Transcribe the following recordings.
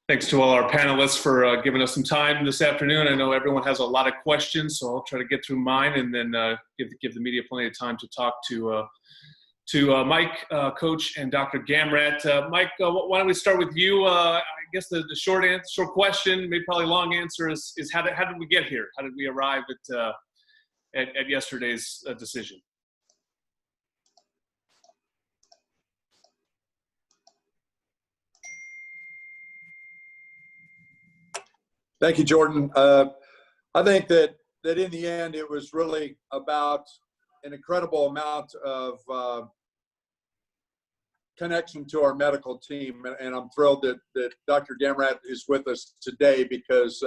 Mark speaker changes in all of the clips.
Speaker 1: Thanks to all our panelists for giving us some time this afternoon. I know everyone has a lot of questions, so I'll try to get through mine and then give the media plenty of time to talk to Mike, Coach, and Dr. Gamradt. Mike, why don't we start with you? I guess the short question, maybe probably long answer is how did we get here? How did we arrive at yesterday's decision?
Speaker 2: Thank you, Jordan. I think that in the end, it was really about an incredible amount of connection to our medical team. And I'm thrilled that Dr. Gamradt is with us today because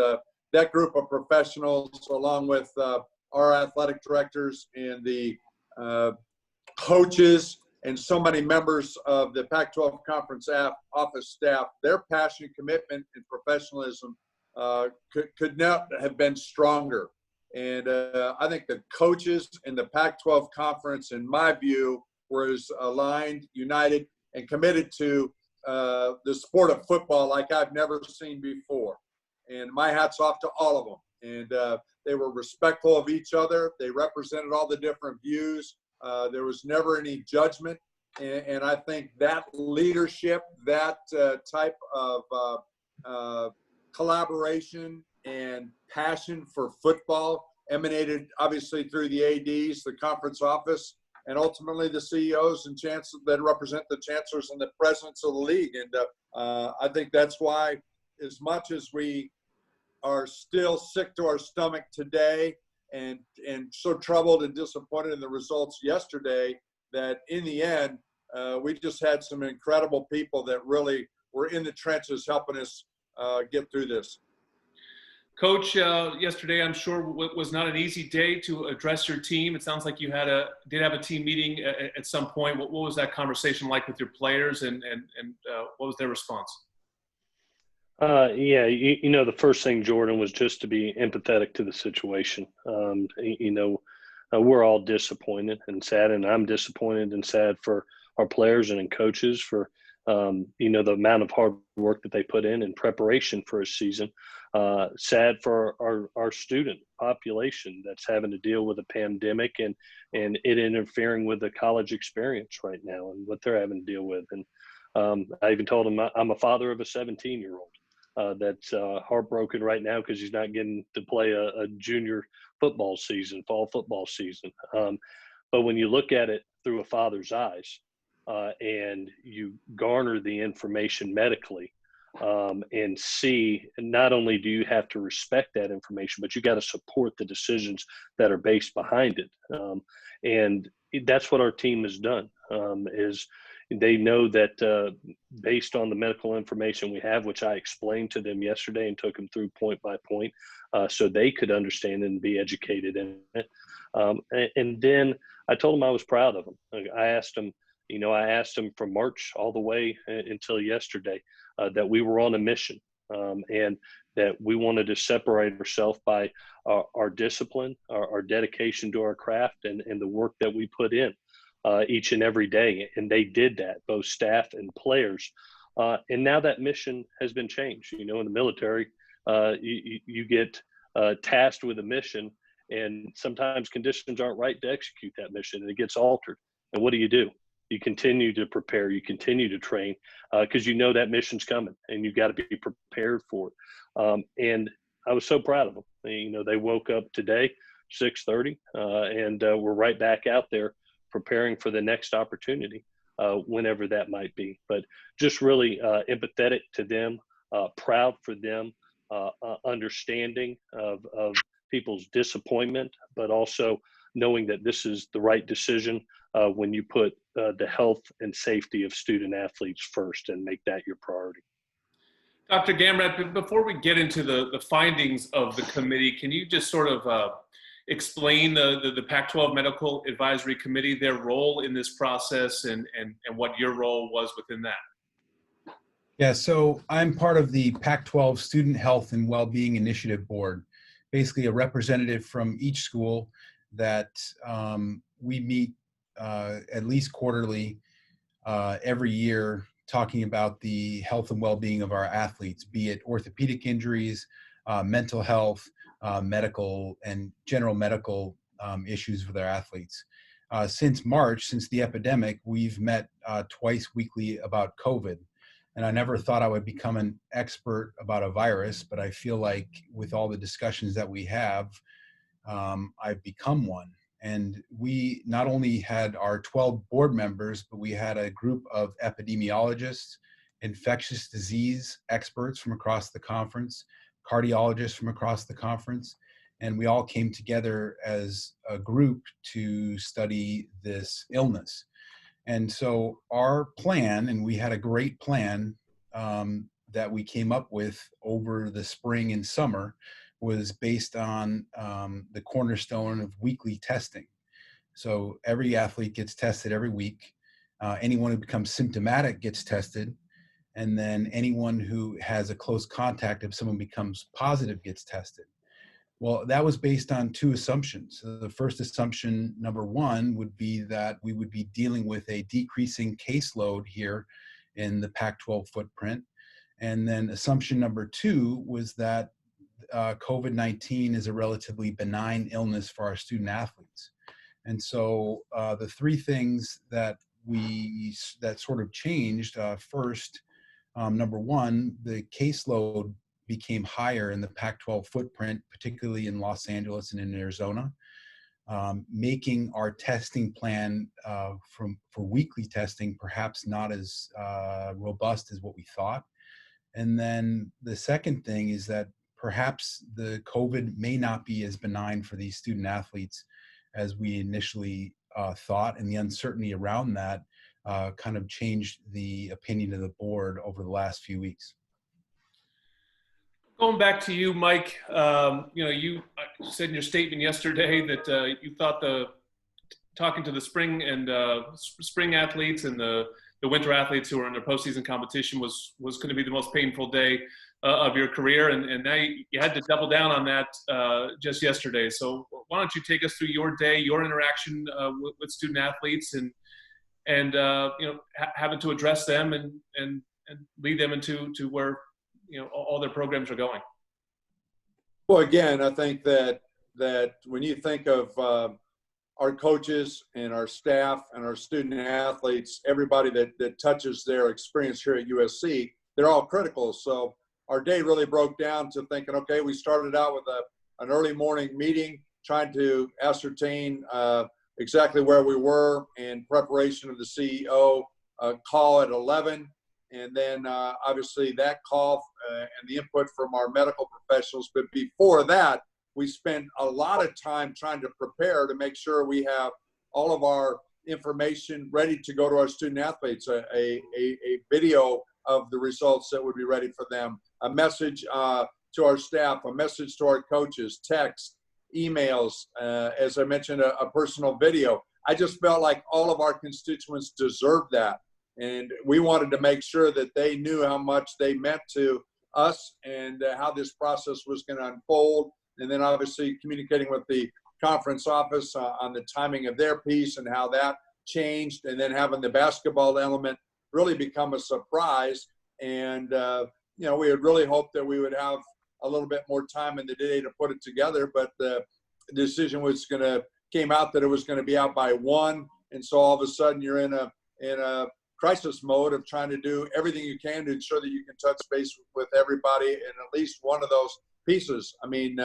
Speaker 2: that group of professionals, along with our athletic directors and the coaches and so many members of the Pac-12 Conference office staff, their passion, commitment, and professionalism could not have been stronger. And I think the coaches in the Pac-12 Conference, in my view, were as aligned, united, and committed to the sport of football like I've never seen before. And my hat's off to all of them. And they were respectful of each other. They represented all the different views. There was never any judgment. And I think that leadership, that type of collaboration and passion for football emanated obviously through the ADs, the conference office, and ultimately the CEOs and chancellors that represent the chancellors and the presidents of the league. And I think that's why, as much as we are still sick to our stomach today and so troubled and disappointed in the results yesterday, that in the end, we just had some incredible people that really were in the trenches helping us get through this.
Speaker 1: Coach, yesterday I'm sure was not an easy day to address your team. It sounds like you did have a team meeting at some point. What was that conversation like with your players, and what was their response?
Speaker 3: The first thing, Jordan, was just to be empathetic to the situation. We're all disappointed and sad, and I'm disappointed and sad for our players and coaches for the amount of hard work that they put in preparation for a season. Sad for our student population that's having to deal with a pandemic and it interfering with the college experience right now and what they're having to deal with. And I even told them I'm a father of a 17-year-old that's heartbroken right now because he's not getting to play a junior football season, fall football season. But when you look at it through a father's eyes, and you garner the information medically and see, not only do you have to respect that information, but you got to support the decisions that are based behind it. And that's what our team has done, is they know that based on the medical information we have, which I explained to them yesterday and took them through point by point so they could understand and be educated in it. And then I told them I was proud of them. I asked them from March all the way until yesterday that we were on a mission and that we wanted to separate ourselves by our discipline, our dedication to our craft, and the work that we put in each and every day. And they did that, both staff and players. And now that mission has been changed. In the military, you get tasked with a mission, and sometimes conditions aren't right to execute that mission, and it gets altered. And what do? You continue to prepare, you continue to train because that mission's coming and you got to be prepared for it. And I was so proud of them. They woke up today, 6:30, and we're right back out there preparing for the next opportunity, whenever that might be. But just really empathetic to them, proud for them, understanding of people's disappointment, but also knowing that this is the right decision when you put the health and safety of student athletes first and make that your priority.
Speaker 1: Dr. Gamradt, before we get into the findings of the committee, can you just sort of explain the Pac-12 Medical Advisory Committee, their role in this process, and what your role was within that?
Speaker 4: Yeah, so I'm part of the Pac-12 Student Health and Wellbeing Initiative Board, basically a representative from each school that we meet at least quarterly every year talking about the health and well-being of our athletes, be it orthopedic injuries, mental health, medical and general medical issues with our athletes. Since March, since the epidemic, we've met twice weekly about COVID. And I never thought I would become an expert about a virus, but I feel like with all the discussions that we have, I've become one. And we not only had our 12 board members, but we had a group of epidemiologists, infectious disease experts from across the conference, cardiologists from across the conference, and we all came together as a group to study this illness. And so our plan, and we had a great plan that we came up with over the spring and summer, was based on the cornerstone of weekly testing. So every athlete gets tested every week. Anyone who becomes symptomatic gets tested. And then anyone who has a close contact, if someone becomes positive, gets tested. Well, that was based on two assumptions. So the first assumption, number one, would be that we would be dealing with a decreasing caseload here in the Pac-12 footprint. And then assumption number two was that COVID-19 is a relatively benign illness for our student athletes. And so the three things that sort of changed, first, number one, the caseload became higher in the Pac-12 footprint, particularly in Los Angeles and in Arizona, making our testing plan for weekly testing perhaps not as robust as what we thought. And then the second thing is that perhaps the COVID may not be as benign for these student athletes as we initially thought, and the uncertainty around that kind of changed the opinion of the board over the last few weeks.
Speaker 1: Going back to you, Mike, you said in your statement yesterday that you thought talking to the spring athletes and the winter athletes who are in their postseason competition was going to be the most painful day of your career, and now you had to double down on that just yesterday. So why don't you take us through your day, your interaction with student athletes, and having to address them and lead them into where all their programs are going.
Speaker 2: Well, again, I think that when you think of our coaches and our staff and our student athletes, everybody that touches their experience here at USC, they're all critical. So our day really broke down to thinking, okay, we started out with an early morning meeting, trying to ascertain exactly where we were in preparation of the CEO call at 11. And then obviously that call and the input from our medical professionals. But before that, we spent a lot of time trying to prepare to make sure we have all of our information ready to go to our student athletes, a video of the results that would be ready for them, a message to our staff, a message to our coaches, text, emails, as I mentioned, a personal video. I just felt like all of our constituents deserved that. And we wanted to make sure that they knew how much they meant to us and how this process was going to unfold. And then obviously communicating with the conference office on the timing of their piece and how that changed. And then having the basketball element really become a surprise. And, we had really hoped that we would have a little bit more time in the day to put it together. But the decision came out that it was going to be out by 1. And so all of a sudden you're in a crisis mode of trying to do everything you can to ensure that you can touch base with everybody in at least one of those pieces. I mean,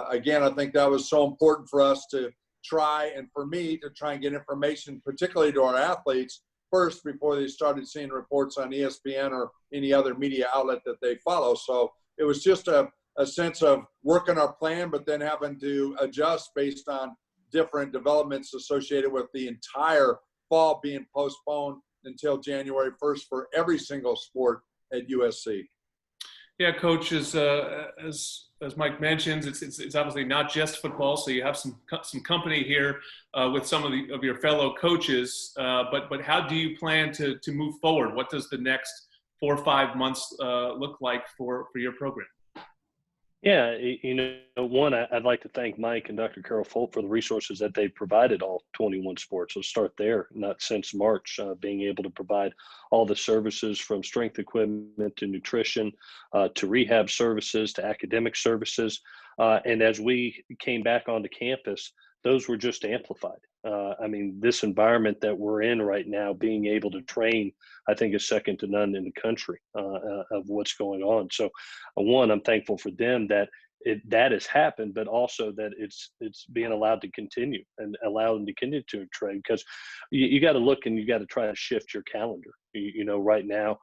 Speaker 2: again, I think that was so important for us to try, and for me to try and get information, particularly to our athletes, first before they started seeing reports on ESPN or any other media outlet that they follow. So it was just a sense of working our plan, but then having to adjust based on different developments associated with the entire fall being postponed until January 1st for every single sport at USC.
Speaker 1: Yeah, Coach, as Mike mentions, it's obviously not just football, so you have some company here with some of your fellow coaches. But how do you plan to move forward? What does the next 4 or 5 months look like for your program?
Speaker 3: Yeah, one, I'd like to thank Mike and Dr. Carol Folt for the resources that they provided all 21 sports. Let's start there. Not since March, being able to provide all the services from strength equipment to nutrition, to rehab services, to academic services. And as we came back onto campus, those were just amplified. I mean, this environment that we're in right now, being able to train, I think is second to none in the country of what's going on. So, one, I'm thankful for them that that has happened, but also that it's being allowed to continue and allowed them to continue to train, because you got to look and you got to try to shift your calendar. Right now,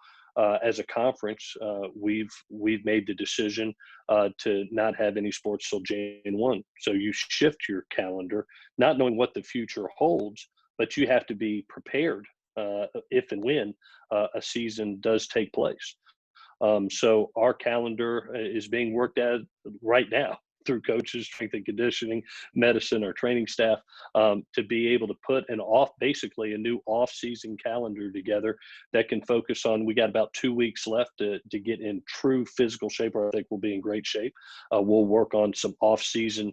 Speaker 3: as a conference, we've made the decision to not have any sports till Jan 1. So you shift your calendar, not knowing what the future holds, but you have to be prepared if and when a season does take place. So our calendar is being worked at right now through coaches, strength and conditioning, medicine, our training staff, to be able to put basically a new off-season calendar together that can focus on. We got about 2 weeks left to get in true physical shape, or I think we'll be in great shape. We'll work on some off-season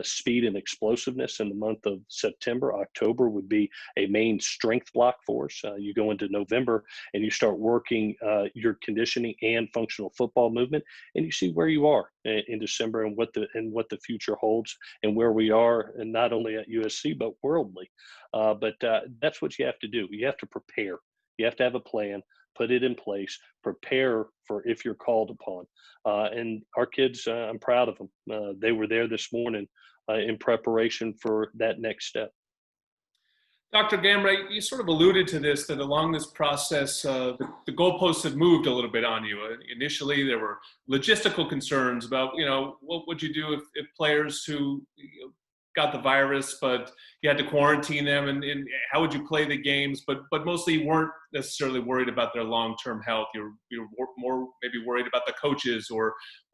Speaker 3: speed and explosiveness in the month of September. October would be a main strength block for us. You go into November and you start working your conditioning and functional football movement, and you see where you are in December and what the future holds and where we are, and not only at USC but worldly. But that's what you have to do. You have to prepare. You have to have a plan, put it in place, prepare for if you're called upon. And our kids, I'm proud of them. They were there this morning in preparation for that next step.
Speaker 1: Dr. Gamradt, you sort of alluded to this, that along this process, the goalposts have moved a little bit on you. Initially, there were logistical concerns about, what would you do if players who got the virus, but you had to quarantine them, and how would you play the games? But mostly you weren't necessarily worried about their long-term health. You're more maybe worried about the coaches or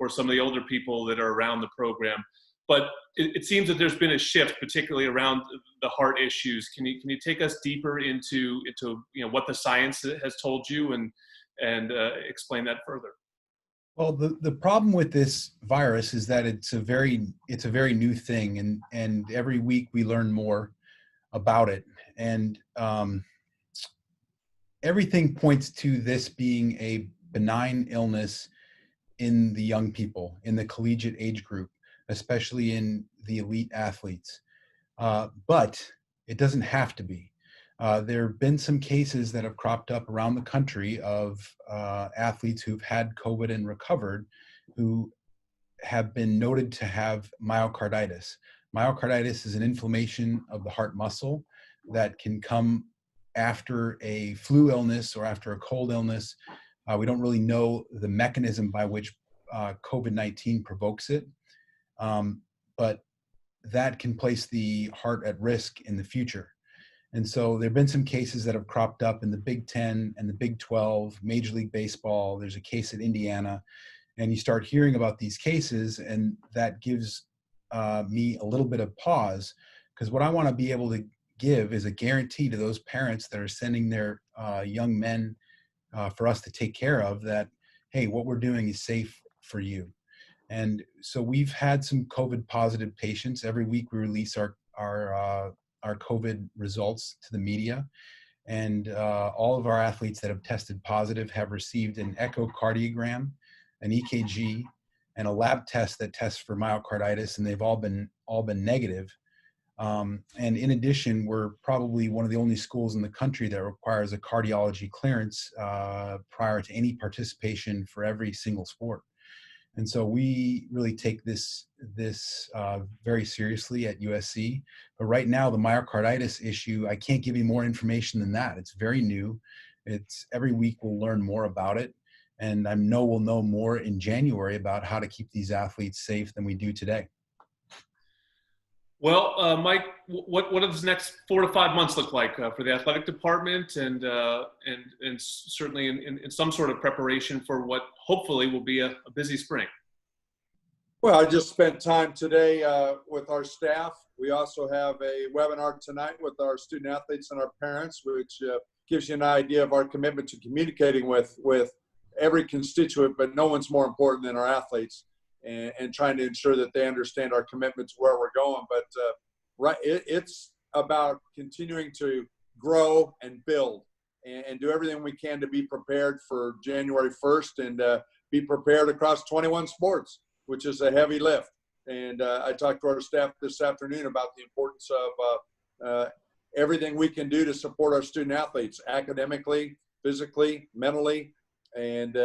Speaker 1: some of the older people that are around the program. But it seems that there's been a shift, particularly around the heart issues. Can you take us deeper into what the science has told you and explain that further?
Speaker 4: Well, the problem with this virus is that it's a very new thing, and every week we learn more about it, and everything points to this being a benign illness in the young people, in the collegiate age group, especially in the elite athletes. But it doesn't have to be. There have been some cases that have cropped up around the country of athletes who've had COVID and recovered, who have been noted to have myocarditis. Myocarditis is an inflammation of the heart muscle that can come after a flu illness or after a cold illness. We don't really know the mechanism by which COVID-19 provokes it, but that can place the heart at risk in the future. And so there have been some cases that have cropped up in the Big Ten and the Big 12, Major League Baseball. There's a case at Indiana, and you start hearing about these cases, and that gives me a little bit of pause, because what I want to be able to give is a guarantee to those parents that are sending their young men for us to take care of, that, hey, what we're doing is safe for you. And so we've had some COVID positive patients. Every week we release our COVID results to the media, and all of our athletes that have tested positive have received an echocardiogram, an EKG, and a lab test that tests for myocarditis, and they've all been negative. And in addition, we're probably one of the only schools in the country that requires a cardiology clearance prior to any participation for every single sport. And so we really take this very seriously at USC. But right now, the myocarditis issue, I can't give you more information than that. It's very new. It's every week we'll learn more about it. And I know we'll know more in January about how to keep these athletes safe than we do today.
Speaker 1: Well, Mike, what does the next 4 to 5 months look like for the athletic department, and certainly in some sort of preparation for what hopefully will be a busy spring?
Speaker 2: Well, I just spent time today with our staff. We also have a webinar tonight with our student athletes and our parents, which gives you an idea of our commitment to communicating with every constituent, but no one's more important than our athletes. and trying to ensure that they understand our commitment to where we're going. But it's about continuing to grow and build and do everything we can to be prepared for January 1st and be prepared across 21 sports, which is a heavy lift. And I talked to our staff this afternoon about the importance of everything we can do to support our student athletes academically, physically, mentally, and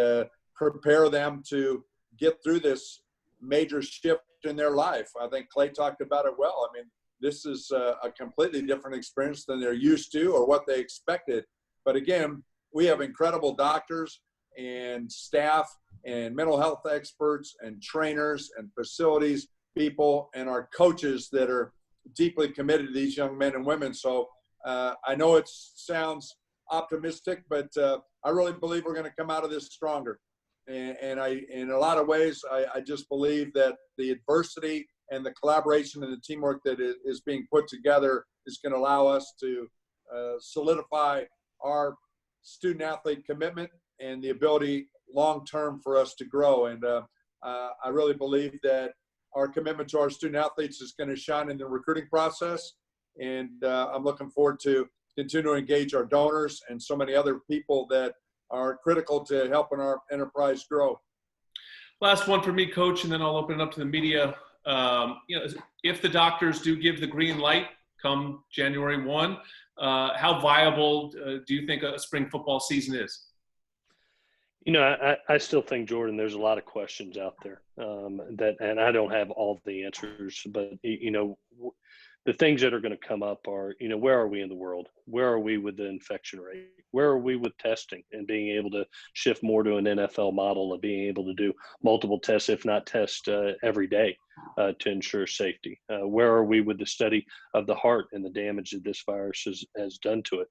Speaker 2: prepare them to get through this major shift in their life. I think Clay talked about it well. I mean, this is a completely different experience than they're used to or what they expected. But again, we have incredible doctors and staff and mental health experts and trainers and facilities people and our coaches that are deeply committed to these young men and women. So I know it sounds optimistic, but I really believe we're going to come out of this stronger. And in a lot of ways, I just believe that the adversity and the collaboration and the teamwork that is being put together is going to allow us to solidify our student athlete commitment and the ability long-term for us to grow. And I really believe that our commitment to our student athletes is going to shine in the recruiting process. And I'm looking forward to continue to engage our donors and so many other people that are critical to helping our enterprise grow.
Speaker 1: Last one for me, Coach, and then I'll open it up to the media. If the doctors do give the green light come January 1, how viable do you think a spring football season is?
Speaker 3: I still think, Jordan, there's a lot of questions out there and I don't have all the answers, but, the things that are going to come up are, where are we in the world? Where are we with the infection rate? Where are we with testing and being able to shift more to an NFL model of being able to do multiple tests, if not tests every day to ensure safety? Where are we with the study of the heart and the damage that this virus has done to it?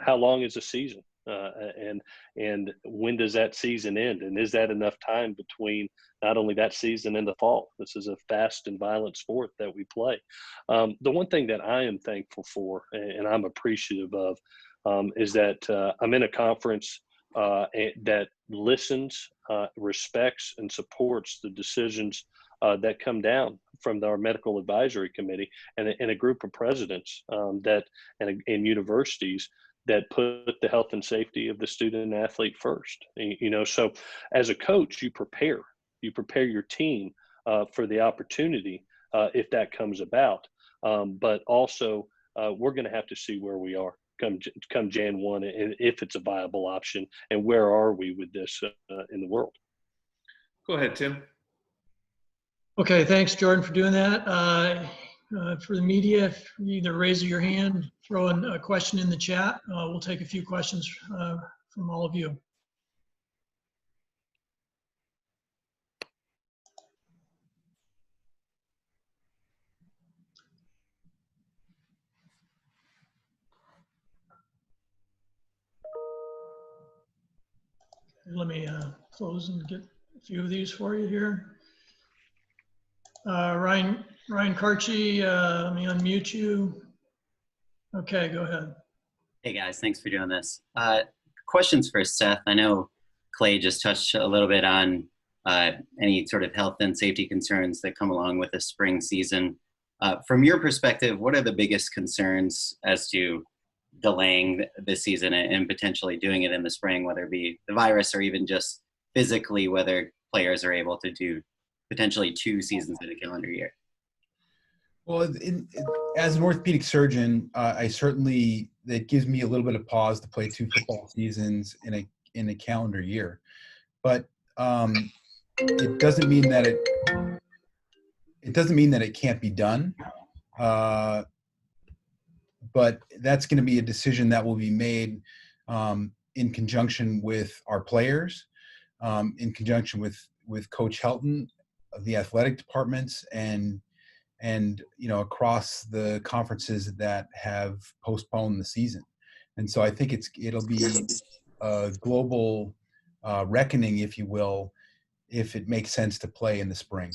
Speaker 3: How long is the season? And when does that season end? And is that enough time between not only that season and the fall? This is a fast and violent sport that we play. The one thing that I am thankful for and I'm appreciative of is that I'm in a conference that listens, respects, and supports the decisions that come down from our medical advisory committee and a group of presidents and universities that put the health and safety of the student and athlete first. So as a coach, you prepare your team for the opportunity if that comes about. But also we're going to have to see where we are come Jan 1 and if it's a viable option and where are we with this in the world.
Speaker 1: Go ahead, Tim.
Speaker 5: Okay, thanks, Jordan, for doing that. For the media, if you either raise your hand, throw in a question in the chat. We'll take a few questions from all of you. Let me close and get a few of these for you here. Ryan Karchi, let me unmute you. Okay, go ahead.
Speaker 6: Hey guys, thanks for doing this. Questions for Seth. I know Clay just touched a little bit on any sort of health and safety concerns that come along with the spring season. From your perspective, what are the biggest concerns as to delaying the season and potentially doing it in the spring, whether it be the virus or even just physically, whether players are able to do potentially 2 seasons in a calendar year?
Speaker 4: Well, as an orthopedic surgeon, that gives me a little bit of pause to play 2 football seasons in a calendar year. But it doesn't mean that it can't be done. But that's going to be a decision that will be made in conjunction with our players, in conjunction with Coach Helton, the athletic departments, and across the conferences that have postponed the season. And so I think it'll be a global reckoning, if you will, if it makes sense to play in the spring.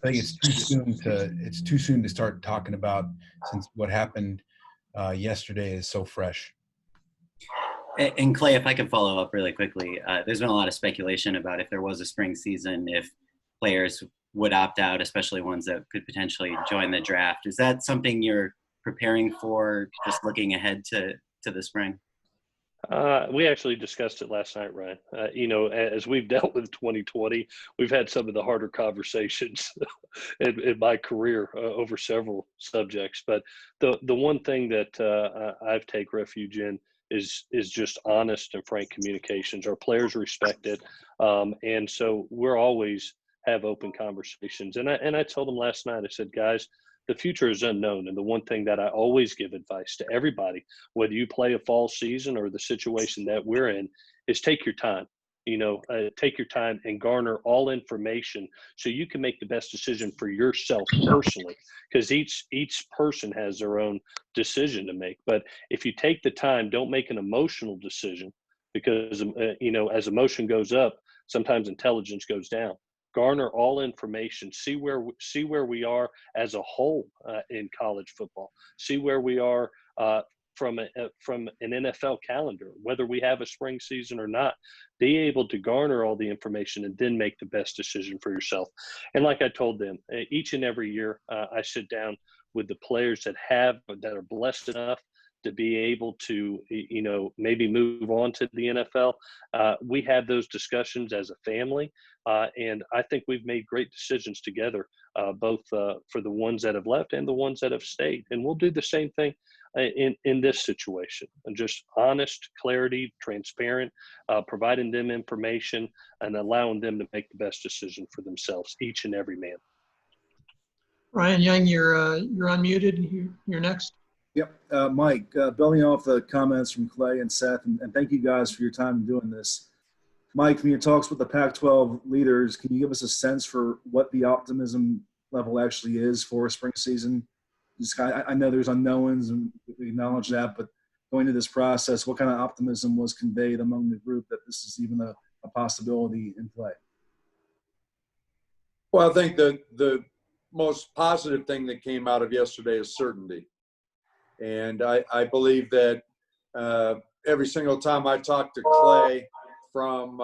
Speaker 4: I think it's too soon to start talking about, since what happened yesterday is so fresh.
Speaker 6: And Clay, if I could follow up really quickly, there's been a lot of speculation about if there was a spring season, if players would opt out, especially ones that could potentially join the draft. Is that something you're preparing for, just looking ahead to the spring?
Speaker 3: We actually discussed it last night, Ryan. As we've dealt with 2020, we've had some of the harder conversations in my career over several subjects. But the one thing that I've take refuge in is just honest and frank communications. Our players respect it, and so we're always have open conversations. And I told them last night, I said, guys, the future is unknown. And the one thing that I always give advice to everybody, whether you play a fall season or the situation that we're in, is take your time. Take your time and garner all information so you can make the best decision for yourself personally, because each person has their own decision to make. But if you take the time, don't make an emotional decision, because as emotion goes up, sometimes intelligence goes down. Garner all information, see where we are as a whole in college football, see where we are from an NFL calendar, whether we have a spring season or not. Be able to garner all the information and then make the best decision for yourself. And like I told them, each and every year I sit down with the players that are blessed enough to be able to, maybe move on to the NFL. We have those discussions as a family, and I think we've made great decisions together, both for the ones that have left and the ones that have stayed. And we'll do the same thing in this situation, and just honest, clarity, transparent, providing them information and allowing them to make the best decision for themselves, each and every man.
Speaker 5: Ryan Young, you're unmuted. You're next.
Speaker 7: Yep. Mike, building off the comments from Clay and Seth, and thank you guys for your time in doing this. Mike, from your talks with the Pac-12 leaders, can you give us a sense for what the optimism level actually is for a spring season? I know there's unknowns, and we acknowledge that, but going through this process, what kind of optimism was conveyed among the group that this is even a possibility in play?
Speaker 2: Well, I think the most positive thing that came out of yesterday is certainty. And I believe that every single time I talk to Clay from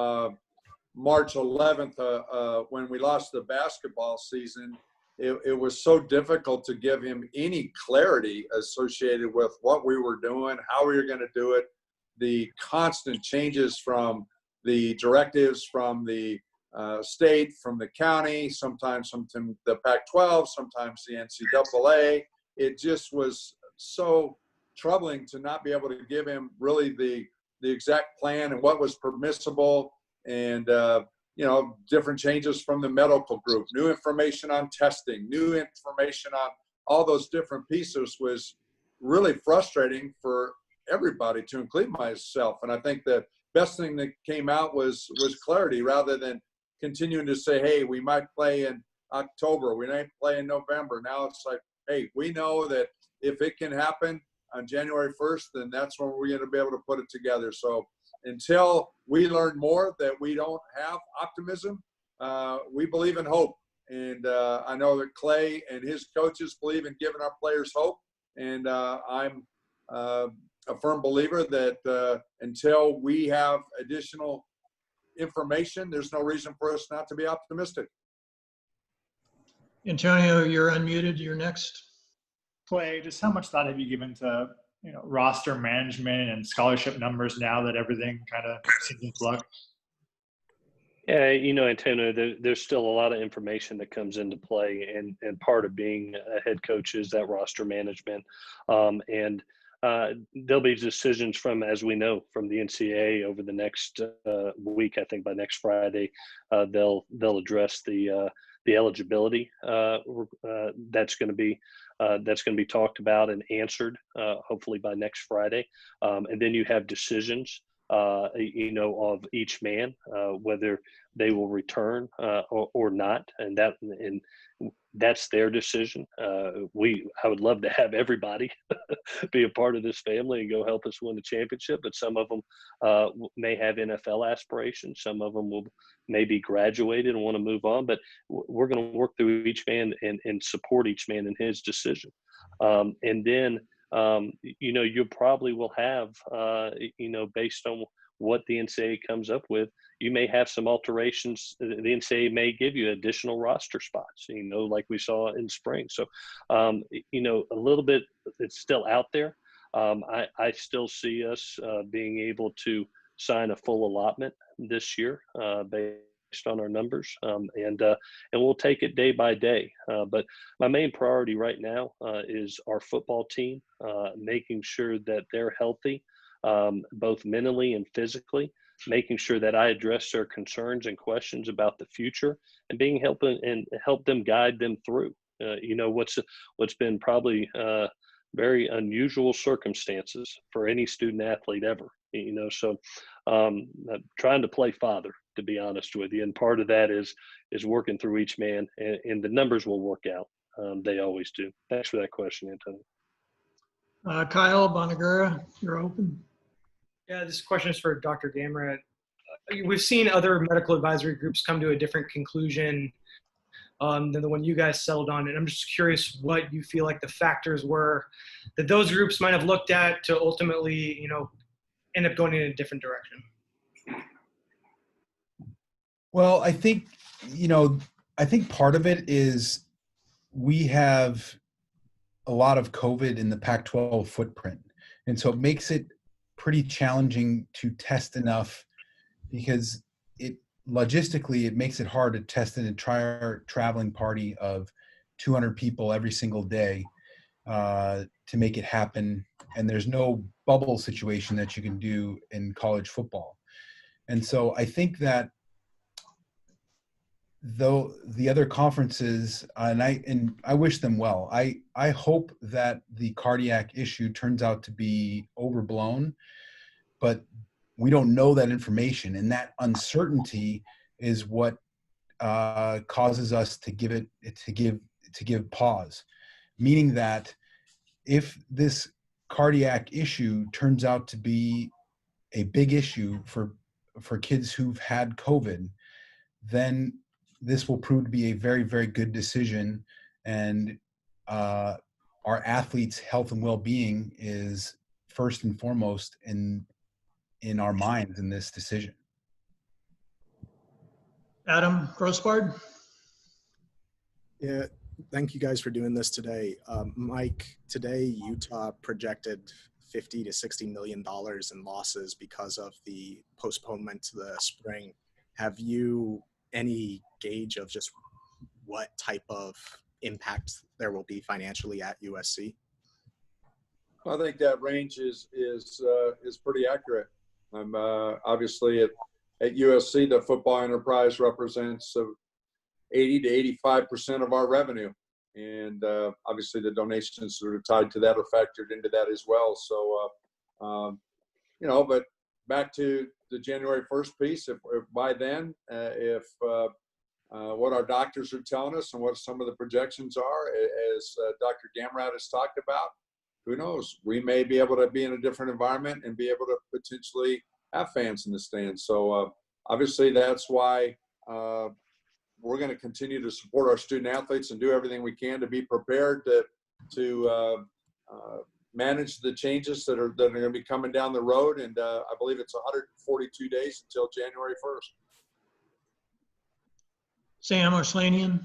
Speaker 2: March 11th, when we lost the basketball season, it was so difficult to give him any clarity associated with what we were doing, how we were going to do it, the constant changes from the directives from the state, from the county, sometimes from the Pac-12, sometimes the NCAA. It just was so troubling to not be able to give him really the exact plan and what was permissible, and different changes from the medical group, new information on testing, new information on all those different pieces was really frustrating for everybody, to include myself. And I think the best thing that came out was clarity, rather than continuing to say, hey, we might play in October, we might play in November. Now it's like, hey, we know that if it can happen on January 1st, then that's when we're going to be able to put it together. So until we learn more that we don't have optimism, we believe in hope. And I know that Clay and his coaches believe in giving our players hope. And I'm a firm believer that until we have additional information, there's no reason for us not to be optimistic.
Speaker 5: Antonio, you're unmuted. You're next.
Speaker 8: Clay, just how much thought have you given to roster management and scholarship numbers now that everything kind of seems in flux?
Speaker 3: Yeah, Antonio, there's still a lot of information that comes into play, and part of being a head coach is that roster management. And there'll be decisions from, as we know, from the NCAA over the next week. I think by next Friday, they'll address the eligibility that's going to be talked about and answered, hopefully by next Friday. And then you have decisions, of each man, whether they will return or not, and that's their decision. I would love to have everybody be a part of this family and go help us win the championship, but some of them may have NFL aspirations. Some of them will maybe graduated and want to move on, but we're going to work through each man and support each man in his decision. And then, you probably will have, based on what the NCAA comes up with, you may have some alterations. The NCAA may give you additional roster spots, like we saw in spring. So, a little bit, it's still out there. I still see us being able to sign a full allotment this year based on our numbers, and we'll take it day by day. But my main priority right now is our football team, making sure that they're healthy, both mentally and physically, making sure that I address their concerns and questions about the future, and help them guide them through. What's been probably very unusual circumstances for any student athlete ever. So trying to play father, to be honest with you, and part of that is working through each man, and the numbers will work out. They always do. Thanks for that question, Antonio.
Speaker 5: Kyle Bonagura, you're open.
Speaker 9: Yeah, this question is for Dr. Gamradt. We've seen other medical advisory groups come to a different conclusion than the one you guys settled on. And I'm just curious what you feel like the factors were that those groups might have looked at to ultimately, end up going in a different direction.
Speaker 4: Well, I think part of it is we have a lot of COVID in the Pac-12 footprint. And so it makes it pretty challenging to test enough, because logistically it makes it hard to test an entire traveling party of 200 people every single day to make it happen. And there's no bubble situation that you can do in college football. And so I think that though the other conferences, and I wish them well, I hope that the cardiac issue turns out to be overblown, but we don't know that information, and that uncertainty is what causes us to give pause. Meaning that if this cardiac issue turns out to be a big issue for kids who've had COVID, then this will prove to be a very, very good decision, and our athletes' health and well-being is first and foremost in our minds in this decision.
Speaker 5: Adam Grossbard.
Speaker 10: Yeah, thank you guys for doing this today. Mike, today Utah projected $50 to $60 million in losses because of the postponement to the spring. Have you any gauge of just what type of impact there will be financially at USC?
Speaker 2: I think that range is pretty accurate. Obviously at USC, the football enterprise represents 80 to 85% of our revenue, and obviously the donations that are tied to that are factored into that as well. So, but back to the January 1st piece, if by then, what our doctors are telling us and what some of the projections are, as Dr. Gamradt has talked about, who knows? We may be able to be in a different environment and be able to potentially have fans in the stands. So obviously that's why we're going to continue to support our student athletes and do everything we can to be prepared to manage the changes that are going to be coming down the road. And I believe it's 142 days until January 1st.
Speaker 5: Sam Arslanian.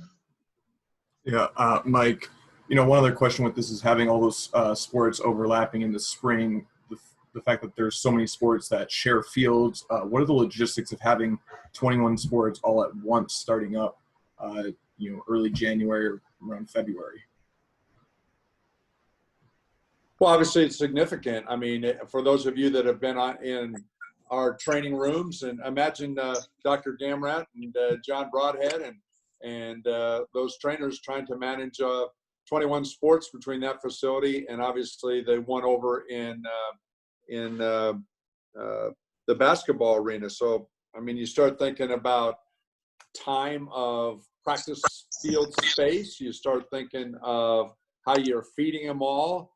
Speaker 11: Yeah, Mike, one other question with this is having all those sports overlapping in the spring, the fact that there's so many sports that share fields. What are the logistics of having 21 sports all at once starting up, early January or around February?
Speaker 2: Well, obviously it's significant. I mean, for those of you that have been in our training rooms, and imagine Dr. Gamradt and John Broadhead and those trainers trying to manage 21 sports between that facility and obviously the one over in the basketball arena. So, I mean, you start thinking about time of practice field space. You start thinking of how you're feeding them all,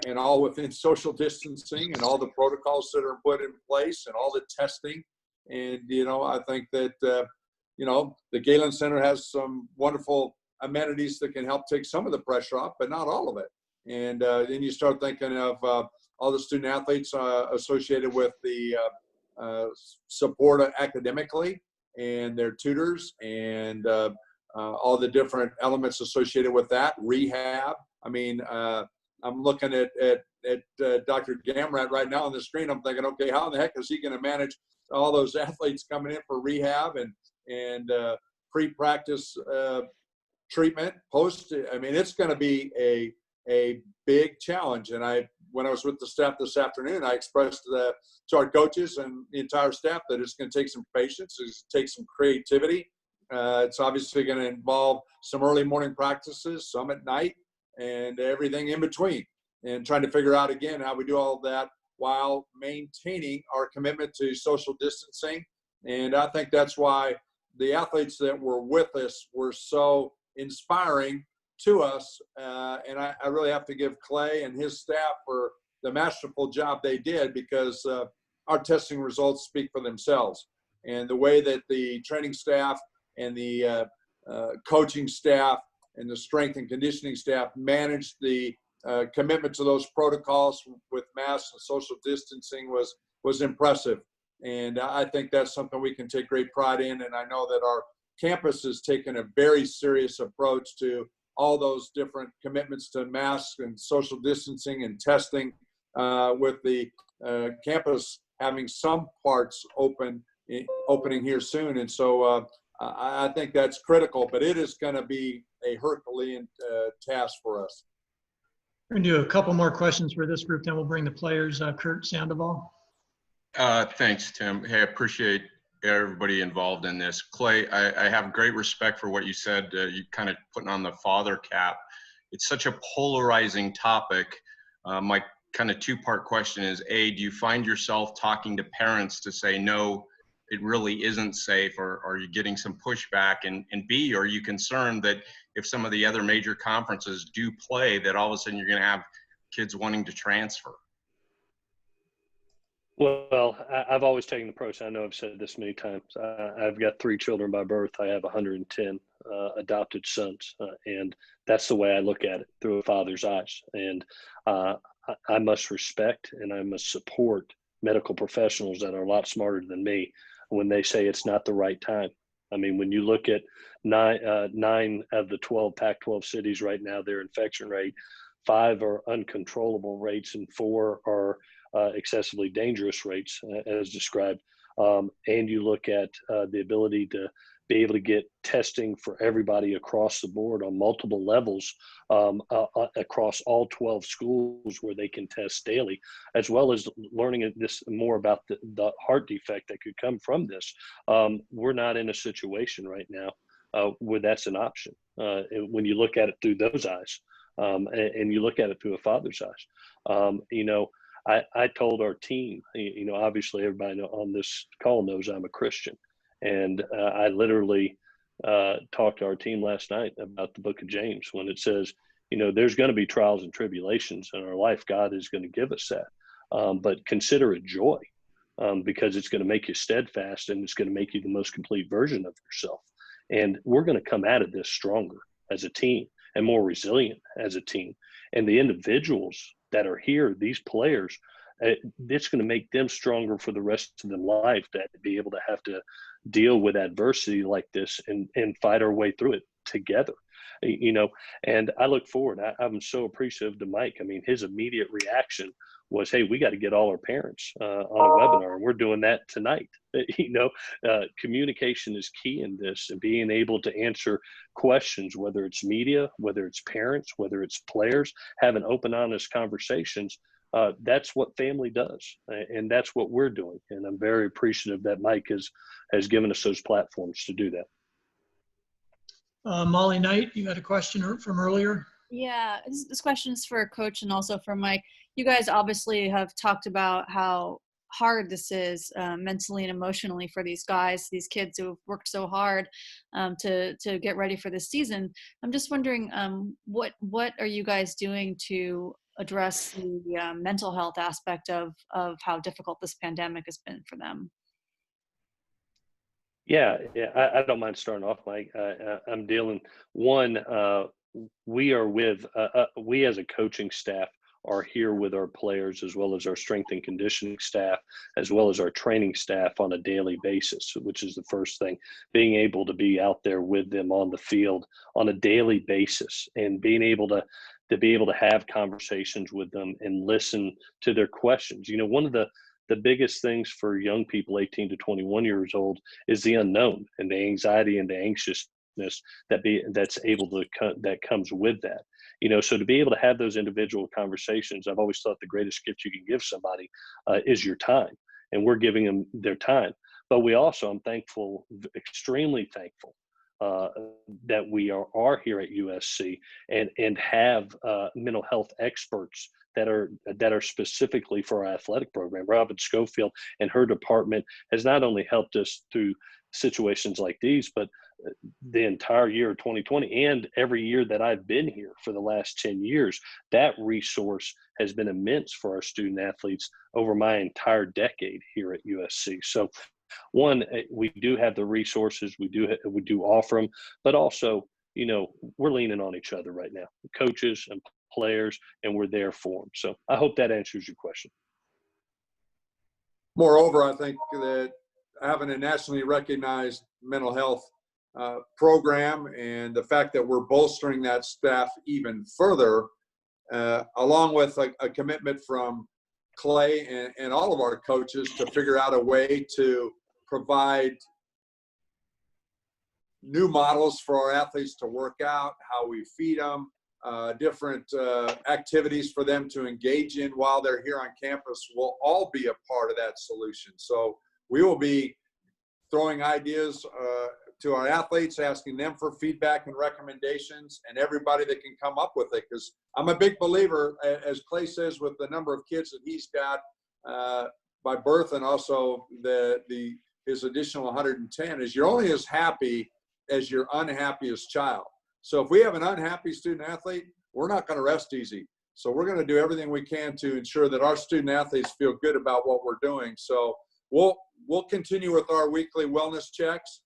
Speaker 2: and all within social distancing and all the protocols that are put in place and all the testing. And, I think that, the Galen Center has some wonderful amenities that can help take some of the pressure off, but not all of it. And then you start thinking of all the student athletes associated with the support academically and their tutors and all the different elements associated with that, rehab. I mean, I'm looking at Dr. Gamradt right now on the screen. I'm thinking, okay, how in the heck is he going to manage all those athletes coming in for rehab and pre-practice treatment, post? I mean, it's going to be a big challenge. And when I was with the staff this afternoon, I expressed to our coaches and the entire staff that it's going to take some patience, it's going to take some creativity. It's obviously going to involve some early morning practices, some at night, and everything in between, and trying to figure out again how we do all of that while maintaining our commitment to social distancing. And I think that's why the athletes that were with us were so inspiring to us. And I really have to give Clay and his staff for the masterful job they did, because our testing results speak for themselves. And the way that the training staff and the coaching staff and the strength and conditioning staff managed the commitment to those protocols with masks and social distancing was impressive. And I think that's something we can take great pride in. And I know that our campus has taken a very serious approach to all those different commitments to masks and social distancing and testing, with the campus having some parts opening here soon. And so I think that's critical, but it is going to be a Herculean task for us.
Speaker 5: We're going to do a couple more questions for this group, then we'll bring the players. Kurt Sandoval.
Speaker 12: Thanks, Tim. Hey, I appreciate everybody involved in this. Clay, I have great respect for what you said. You kind of putting on the father cap. It's such a polarizing topic. My kind of two-part question is, A, do you find yourself talking to parents to say, no, it really isn't safe, or are you getting some pushback? And B, are you concerned that if some of the other major conferences do play, that all of a sudden you're going to have kids wanting to transfer?
Speaker 3: Well, I've always taken the approach. I know I've said this many times. I've got 3 children by birth. I have 110 adopted sons, and that's the way I look at it, through a father's eyes. And I must respect and I must support medical professionals that are a lot smarter than me when they say it's not the right time. I mean, when you look at 9 of the 12 Pac-12 cities right now, their infection rate, 5 are uncontrollable rates and 4 are excessively dangerous rates, as described. And you look at the ability to be able to get testing for everybody across the board on multiple levels across all 12 schools where they can test daily, as well as learning this more about the heart defect that could come from this. We're not in a situation right now where that's an option. When you look at it through those eyes, and you look at it through a father's eyes, I told our team, obviously everybody on this call knows I'm a Christian. And I literally talked to our team last night about the book of James, when it says, there's going to be trials and tribulations in our life. God is going to give us that. But consider it joy, because it's going to make you steadfast and it's going to make you the most complete version of yourself. And we're going to come out of this stronger as a team and more resilient as a team. And the individuals that are here, these players, it's going to make them stronger for the rest of their life, that to be able to have to deal with adversity like this and fight our way through it together, and I look forward. I'm so appreciative to Mike. I mean, his immediate reaction was, hey, we got to get all our parents on a webinar, and we're doing that tonight. Communication is key in this, and being able to answer questions, whether it's media, whether it's parents, whether it's players, having open, honest conversations. That's what family does, and that's what we're doing. And I'm very appreciative that Mike has given us those platforms to do that.
Speaker 5: Molly Knight, you had a question from earlier?
Speaker 13: Yeah, this question is for Coach and also for Mike. You guys obviously have talked about how hard this is mentally and emotionally for these guys, these kids who have worked so hard to get ready for this season. I'm just wondering, what are you guys doing to address the mental health aspect of how difficult this pandemic has been for them?
Speaker 3: Yeah, I don't mind starting off, Mike. I'm dealing, we as a coaching staff are here with our players, as well as our strength and conditioning staff, as well as our training staff on a daily basis, which is the first thing. Being able to be out there with them on the field on a daily basis, and being able to be able to have conversations with them and listen to their questions. You know, one of the biggest things for young people 18 to 21 years old is the unknown and the anxiety and the anxiousness that comes with that. You know, so to be able to have those individual conversations, I've always thought the greatest gift you can give somebody is your time, and we're giving them their time. But we also, I'm thankful, extremely thankful, that we are here at USC and have mental health experts that are specifically for our athletic program. Robin Schofield and her department has not only helped us through situations like these, but the entire year of 2020 and every year that I've been here for the last 10 years, that resource has been immense for our student athletes over my entire decade here at USC. So one, we do have the resources, we do offer them, but also, you know, we're leaning on each other right now, coaches and players, and we're there for them. So I hope that answers your question.
Speaker 2: Moreover, I think that having a nationally recognized mental health program and the fact that we're bolstering that staff even further, along with a commitment from Clay and all of our coaches to figure out a way to provide new models for our athletes to work out, how we feed them, different activities for them to engage in while they're here on campus will all be a part of that solution. So we will be throwing ideas to our athletes, asking them for feedback and recommendations, and everybody that can come up with it. Because I'm a big believer, as Clay says, with the number of kids that he's got by birth, and also his additional 110, is you're only as happy as your unhappiest child. So if we have an unhappy student athlete, we're not going to rest easy. So we're going to do everything we can to ensure that our student athletes feel good about what we're doing. So we'll continue with our weekly wellness checks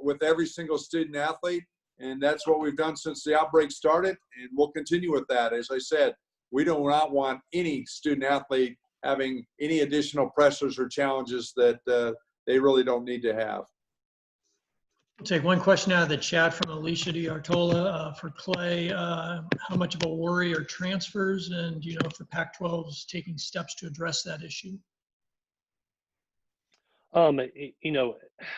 Speaker 2: with every single student athlete, and that's what we've done since the outbreak started, and we'll continue with that. As I said, we do not want any student athlete having any additional pressures or challenges that they really don't need to have.
Speaker 5: We'll take one question out of the chat from Alicia D'Artola for Clay. How much of a worry are transfers, and do you know if the Pac-12 is taking steps to address that issue?
Speaker 3: You know,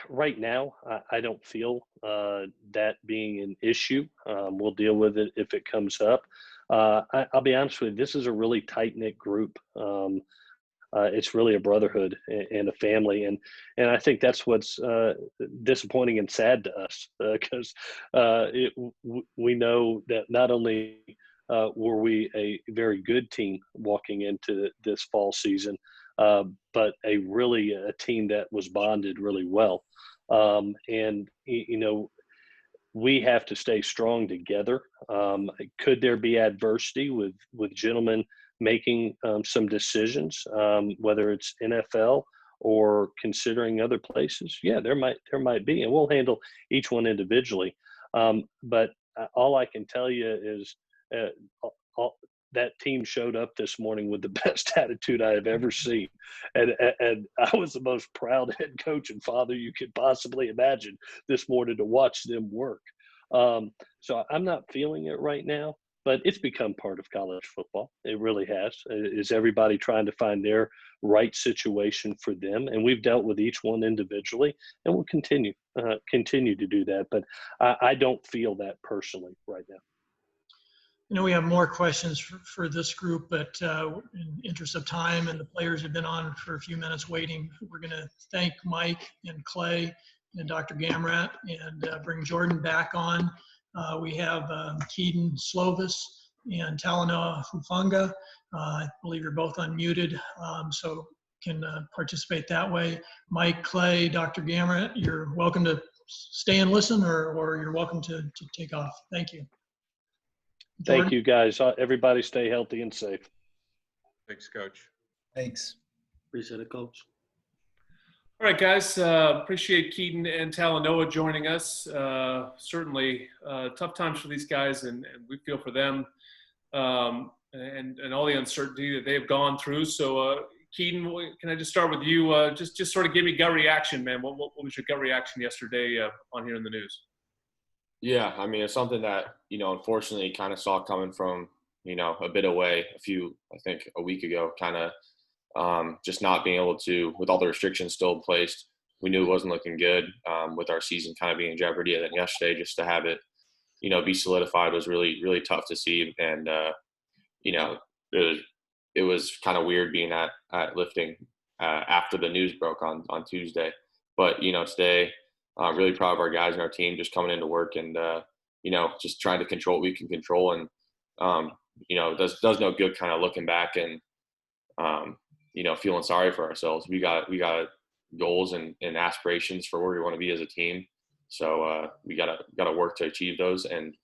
Speaker 3: right now, I don't feel that being an issue. We'll deal with it if it comes up. I'll be honest with you, this is a really tight-knit group. It's really a brotherhood and a family, and I think that's what's disappointing and sad to us, because we know that not only were we a very good team walking into this fall season, but a team that was bonded really well, and you know, we have to stay strong together. Could there be adversity with gentlemen making some decisions, whether it's NFL or considering other places? Yeah, there might be, and we'll handle each one individually. But all I can tell you is that team showed up this morning with the best attitude I have ever seen, and I was the most proud head coach and father you could possibly imagine this morning to watch them work. So I'm not feeling it right now, but it's become part of college football. It really has. Is everybody trying to find their right situation for them? And we've dealt with each one individually, and we'll continue to do that. But I don't feel that personally right now.
Speaker 5: You know, we have more questions for this group, but in interest of time, and the players have been on for a few minutes waiting, we're going to thank Mike and Clay and Dr. Gamradt and bring Jordan back on. We have Kedon, Slovis, and Talanoa, Hufanga. I believe you're both unmuted, so can participate that way. Mike, Clay, Dr. Gamradt, you're welcome to stay and listen, or you're welcome to take off. Thank you. Jordan?
Speaker 3: Thank you, guys. Everybody stay healthy and safe.
Speaker 12: Thanks, Coach.
Speaker 4: Thanks.
Speaker 3: Appreciate it, Coach.
Speaker 1: All right, guys. Appreciate Kedon and Talanoa joining us. Certainly tough times for these guys, and we feel for them. and all the uncertainty that they've gone through. So, Kedon, can I just start with you? Just sort of give me gut reaction, man. What was your gut reaction yesterday on hearing the news?
Speaker 14: Yeah, I mean, it's something that, unfortunately kind of saw coming from, a bit away I think a week ago, kind of just not being able to, with all the restrictions still in place, we knew it wasn't looking good with our season kind of being in jeopardy. And then yesterday, just to have it, be solidified was really, really tough to see. And, it was kind of weird being at lifting after the news broke on Tuesday. But, today, really proud of our guys and our team just coming into work and, just trying to control what we can control. And, it does no good kind of looking back and, feeling sorry for ourselves. We got goals and aspirations for where we want to be as a team. So we gotta work to achieve those and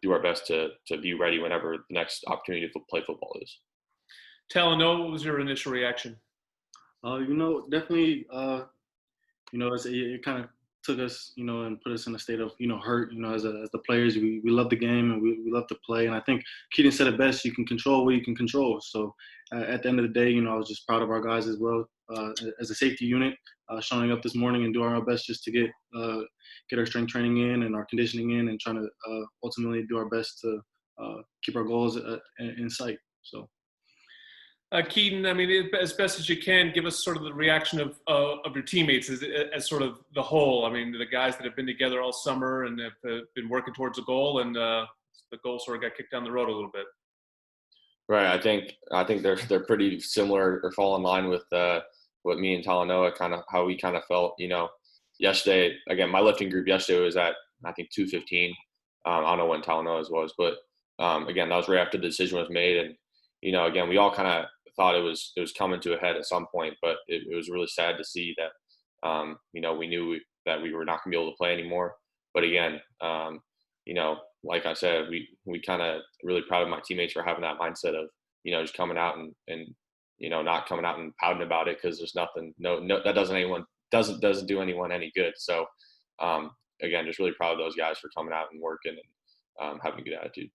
Speaker 14: do our best to be ready whenever the next opportunity to play football is.
Speaker 1: Talanoa, what was your initial reaction?
Speaker 15: Definitely, it kind of took us, and put us in a state of, hurt, as the players. We love the game and we love to play. And I think Kedon said it best, you can control what you can control. So at the end of the day, I was just proud of our guys as well as a safety unit, showing up this morning and doing our best just to get our strength training in and our conditioning in and trying to ultimately do our best to keep our goals in sight. So.
Speaker 1: Kedon, I mean, as best as you can, give us sort of the reaction of your teammates as sort of the whole. I mean, the guys that have been together all summer and have been working towards a goal, and the goal sort of got kicked down the road a little bit.
Speaker 14: Right. I think they're pretty similar or fall in line with what me and Talanoa kind of how we kind of felt. Yesterday, again, my lifting group yesterday was at I think 2:15. I don't know when Talanoa's was, but again, that was right after the decision was made, and again, we all kind of thought it was coming to a head at some point, but it was really sad to see that, we knew that we were not going to be able to play anymore. But again, like I said, we kind of really proud of my teammates for having that mindset of, just coming out and not coming out and pouting about it because there's nothing, no, that doesn't do anyone any good. So, again, just really proud of those guys for coming out and working and having a good attitude.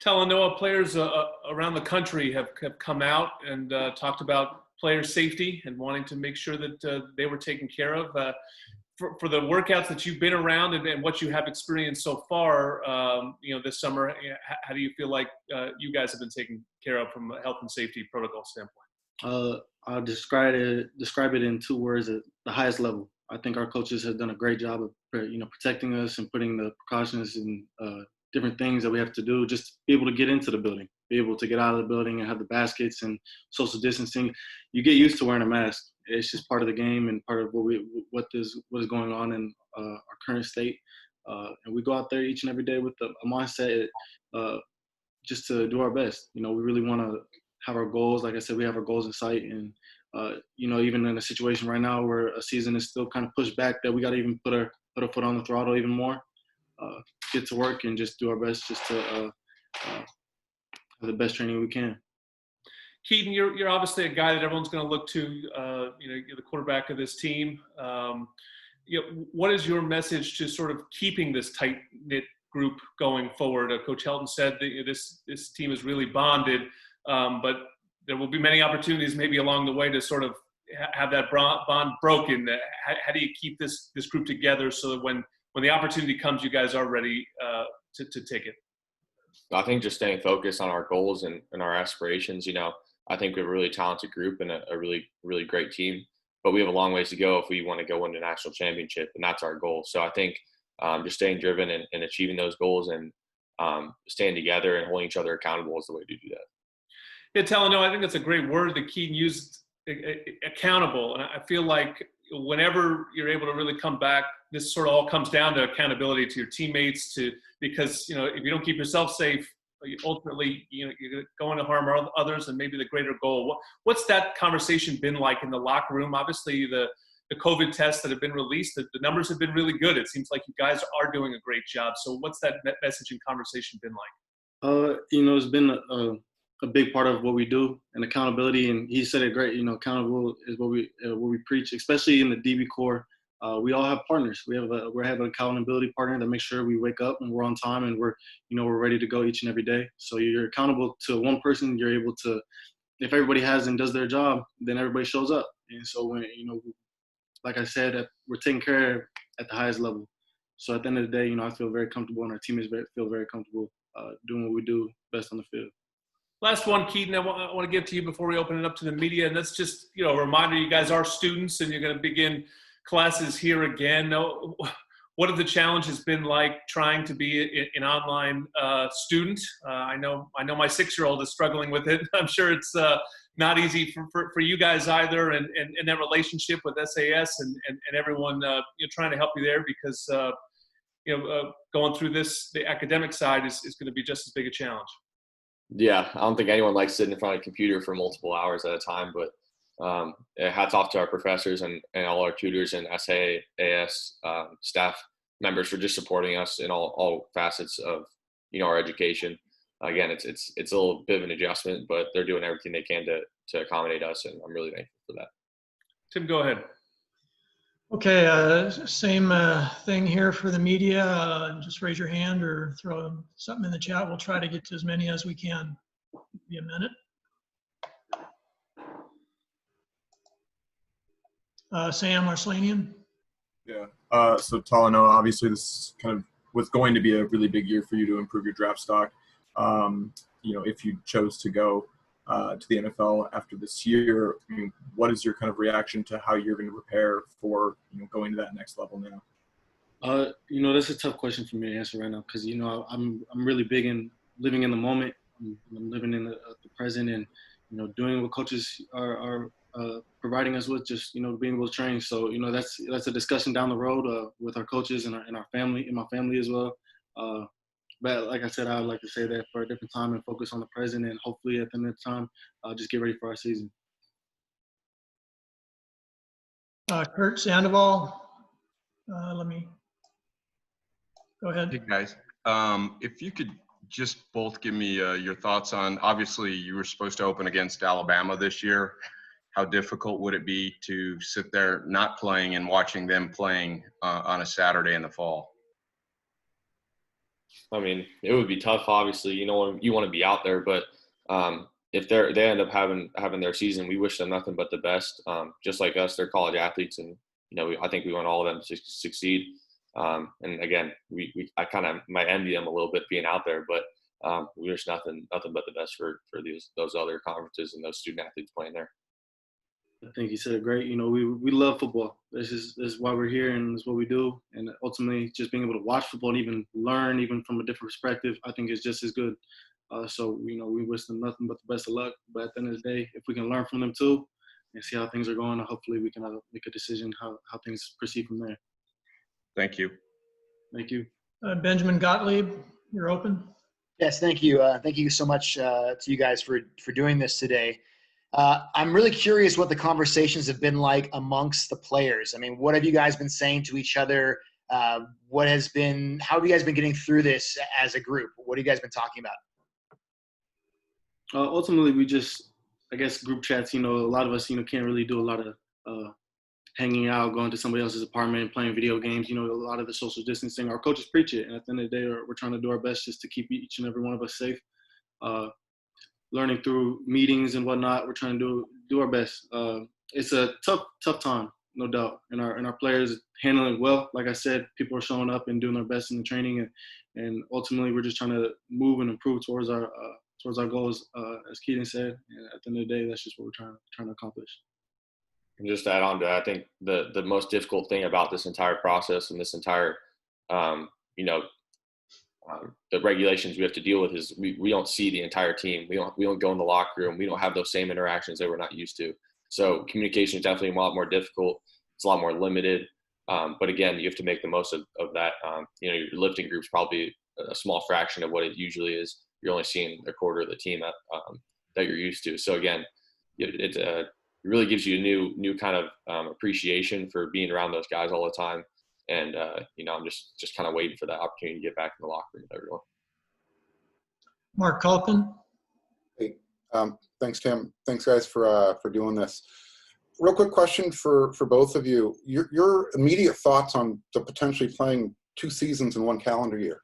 Speaker 1: Talanoa, players around the country have come out and talked about player safety and wanting to make sure that they were taken care of. For the workouts that you've been around and what you have experienced so far, this summer, how do you feel like you guys have been taken care of from a health and safety protocol standpoint?
Speaker 15: I'll describe it in 2 words: at the highest level. I think our coaches have done a great job of protecting us and putting the precautions and different things that we have to do just to be able to get into the building, be able to get out of the building and have the baskets and social distancing. You get used to wearing a mask. It's just part of the game and part of what is going on in our current state. And we go out there each and every day with a mindset just to do our best. We really want to have our goals. Like I said, we have our goals in sight. And, even in a situation right now where a season is still kind of pushed back, that we got to even put a foot on the throttle even more. Get to work and just do our best just to have the best training we can.
Speaker 1: Kedon, you're obviously a guy that everyone's going to look to. You're the quarterback of this team. What is your message to sort of keeping this tight-knit group going forward? Coach Helton said that this team is really bonded, but there will be many opportunities maybe along the way to sort of have that bond broken. How do you keep this group together so that when the opportunity comes, you guys are ready to take it?
Speaker 14: I think just staying focused on our goals and our aspirations. I think we have a really talented group and a really, really great team, but we have a long ways to go if we want to go win a national championship, and that's our goal. So I think just staying driven and achieving those goals and staying together and holding each other accountable is the way to do that.
Speaker 1: Yeah, Talanoa, I think that's a great word that Kedon used, accountable. And I feel like whenever you're able to really come back, this sort of all comes down to accountability to your teammates, because if you don't keep yourself safe, ultimately you're going to harm others and maybe the greater goal. What's that conversation been like in the locker room? Obviously the COVID tests that have been released, the numbers have been really good. It seems like you guys are doing a great job. So what's that message and conversation been like?
Speaker 15: It's been a big part of what we do, and accountability. And he said it great. Accountable is what we preach, especially in the DB core. we all have partners. We have an accountability partner that makes sure we wake up and we're on time and we're ready to go each and every day. So you're accountable to one person. You're able to, if everybody has and does their job, then everybody shows up. And so when, like I said, we're taken care of at the highest level. So at the end of the day, I feel very comfortable and our teammates feel very comfortable doing what we do best on the field.
Speaker 1: Last one, Kedon, I want to give to you before we open it up to the media. And that's just, a reminder, you guys are students and you're going to begin classes here again. What have the challenges been like trying to be an online student? I know my 6-year-old is struggling with it. I'm sure it's not easy for you guys either, and that relationship with SAS and everyone trying to help you there, because going through the academic side is going to be just as big a challenge.
Speaker 14: Yeah, I don't think anyone likes sitting in front of a computer for multiple hours at a time, but hats off to our professors and all our tutors and SAS staff members for just supporting us in all facets of our education. Again, it's a little bit of an adjustment, but they're doing everything they can to accommodate us, and I'm really thankful for that.
Speaker 1: Tim, go ahead.
Speaker 5: Okay, same thing here for the media. Just raise your hand or throw something in the chat. We'll try to get to as many as we can. Be a minute. Sam Arslanian.
Speaker 11: Yeah. So Talanoa, obviously this is kind of was going to be a really big year for you to improve your draft stock. If you chose to go to the NFL after this year, what is your kind of reaction to how you're going to prepare for going to that next level now?
Speaker 15: That's a tough question for me to answer right now, because I'm really big in living in the moment. I'm living in the present, and doing what coaches are providing us with, just being able to train. So that's a discussion down the road with our coaches and our family, and my family as well. But like I said, I would like to say that for a different time and focus on the present, and hopefully at the end of the time, just get ready for our season.
Speaker 5: Kurt Sandoval, let me go ahead.
Speaker 12: Hey guys, if you could just both give me your thoughts on, obviously you were supposed to open against Alabama this year. How difficult would it be to sit there not playing and watching them playing on a Saturday in the fall?
Speaker 14: I mean, it would be tough. Obviously, you want to be out there, but if they end up having their season, we wish them nothing but the best. Just like us, they're college athletes, and I think we want all of them to succeed. And again, I kind of might envy them a little bit being out there, but we wish nothing but the best for those other conferences and those student athletes playing there.
Speaker 15: I think you said it great. We love football. This is why we're here, and it's what we do. And ultimately, just being able to watch football and even learn, even from a different perspective, I think is just as good. So we wish them nothing but the best of luck. But at the end of the day, if we can learn from them too, and see how things are going, hopefully we can make a decision how things proceed from there.
Speaker 12: Thank you.
Speaker 15: Thank you.
Speaker 5: Benjamin Gottlieb, you're open.
Speaker 16: Yes, thank you. Thank you so much to you guys for doing this today. I'm really curious what the conversations have been like amongst the players. I mean, what have you guys been saying to each other? How have you guys been getting through this as a group? What have you guys been talking about?
Speaker 15: Ultimately, we just, I guess, group chats, a lot of us, can't really do a lot of hanging out, going to somebody else's apartment, playing video games, a lot of the social distancing. Our coaches preach it. And at the end of the day, we're trying to do our best just to keep each and every one of us safe. Learning through meetings and whatnot, we're trying to do our best. It's a tough time, no doubt. And our players handling it well. Like I said, people are showing up and doing their best in the training, and ultimately we're just trying to move and improve towards our goals, as Kedon said. And at the end of the day, that's just what we're trying to accomplish.
Speaker 14: And just to add on to that, I think the most difficult thing about this entire process and this entire, the regulations we have to deal with is we don't see the entire team. We don't go in the locker room. We don't have those same interactions that we're not used to. So communication is definitely a lot more difficult. It's a lot more limited. But again, you have to make the most of that. Your lifting group's probably a small fraction of what it usually is. You're only seeing a quarter of the team that you're used to. So again, it really gives you a new kind of appreciation for being around those guys all the time. And, I'm just kind of waiting for that opportunity to get back in the locker room with everyone.
Speaker 5: Mark Helton.
Speaker 17: Hey, thanks, Tim. Thanks, guys, for doing this. real quick question for both of you. Your immediate thoughts on the potentially playing 2 seasons in 1 calendar year?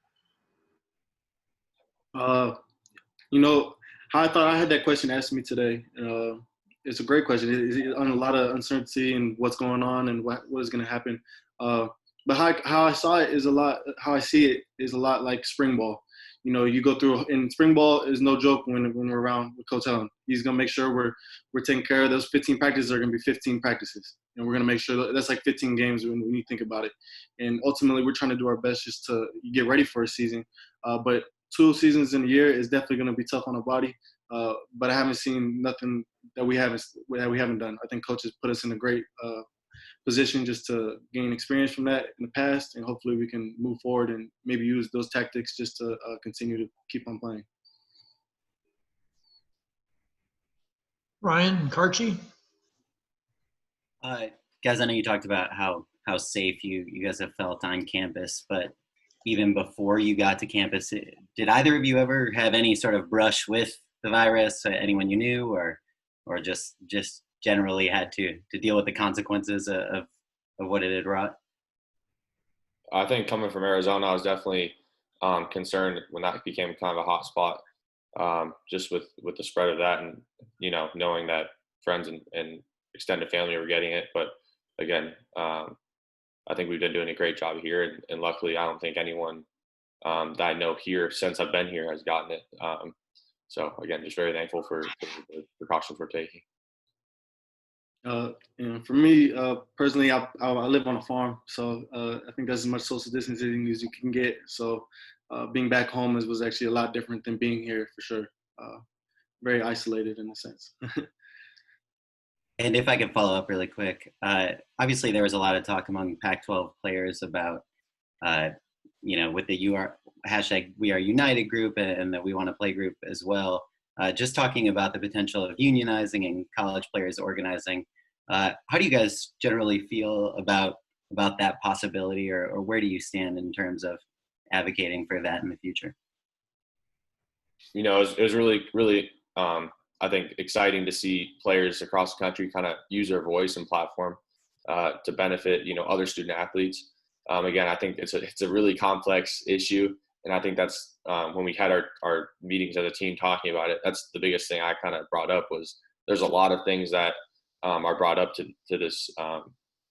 Speaker 15: You know, how I thought I had that question asked me today. It's a great question. It's on a lot of uncertainty and what's going on and what is going to happen. But how I saw it is how I see it is a lot like spring ball. You know, you go through, and spring ball is no joke when we're around with Coach Helton. He's going to make sure we're taking care of those 15 practices are going to be 15 practices. And we're going to make sure that's like 15 games when you think about it. And ultimately, we're trying to do our best just to get ready for a season. But 2 seasons in a year is definitely going to be tough on our body. But I haven't seen nothing that we haven't done. I think Coach has put us in a great position just to gain experience from that in the past, and hopefully we can move forward and maybe use those tactics just to continue to keep on playing.
Speaker 5: Ryan and Karchi?
Speaker 6: Guys, I know you talked about how safe you guys have felt on campus, but even before you got to campus, did either of you ever have any sort of brush with the virus? Anyone you knew, or just generally had to deal with the consequences of what it had wrought?
Speaker 14: I think coming from Arizona, I was definitely concerned when that became kind of a hot spot, just with the spread of that, and you know, knowing that friends and extended family were getting it. But again, I think we've been doing a great job here, and luckily, I don't think anyone that I know here since I've been here has gotten it. So again, just very thankful for the precautions we're taking.
Speaker 15: You know, for me personally, I live on a farm, so I think that's as much social distancing as you can get. So being back home was actually a lot different than being here, for sure. Very isolated in a sense.
Speaker 6: And if I could follow up really quick, obviously there was a lot of talk among Pac-12 players about, you know, with the hashtag We Are United group and the We Want to Play group as well. Just talking about the potential of unionizing and college players organizing. How do you guys generally feel about that possibility, or where do you stand in terms of advocating for that in the future?
Speaker 14: You know, it was really, really, I think, exciting to see players across the country kind of use their voice and platform to benefit, you know, other student athletes. Again, I think it's a really complex issue, and I think that's when we had our meetings as a team talking about it, that's the biggest thing I kind of brought up was there's a lot of things that are brought up to this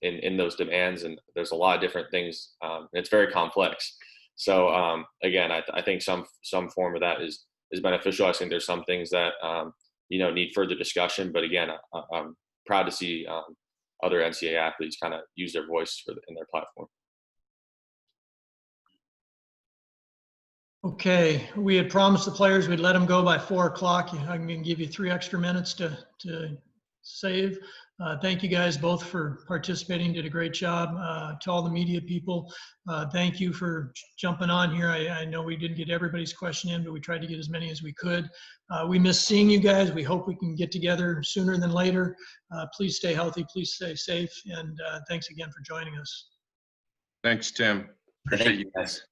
Speaker 14: in those demands, and there's a lot of different things. It's very complex. So again, I think some form of that is beneficial. I think there's some things that you know, need further discussion, but again, I'm proud to see other NCAA athletes kind of use their voice in their platform.
Speaker 5: Okay, we had promised the players we'd let them go by 4 o'clock. I'm going to give you 3 extra minutes to save. Thank you guys both for participating. Did a great job. To all the media people, thank you for jumping on here. I know we didn't get everybody's question in, but we tried to get as many as we could. We miss seeing you guys. We hope we can get together sooner than later. Please stay healthy. Please stay safe. And thanks again for joining us.
Speaker 12: Thanks, Tim. Appreciate you guys.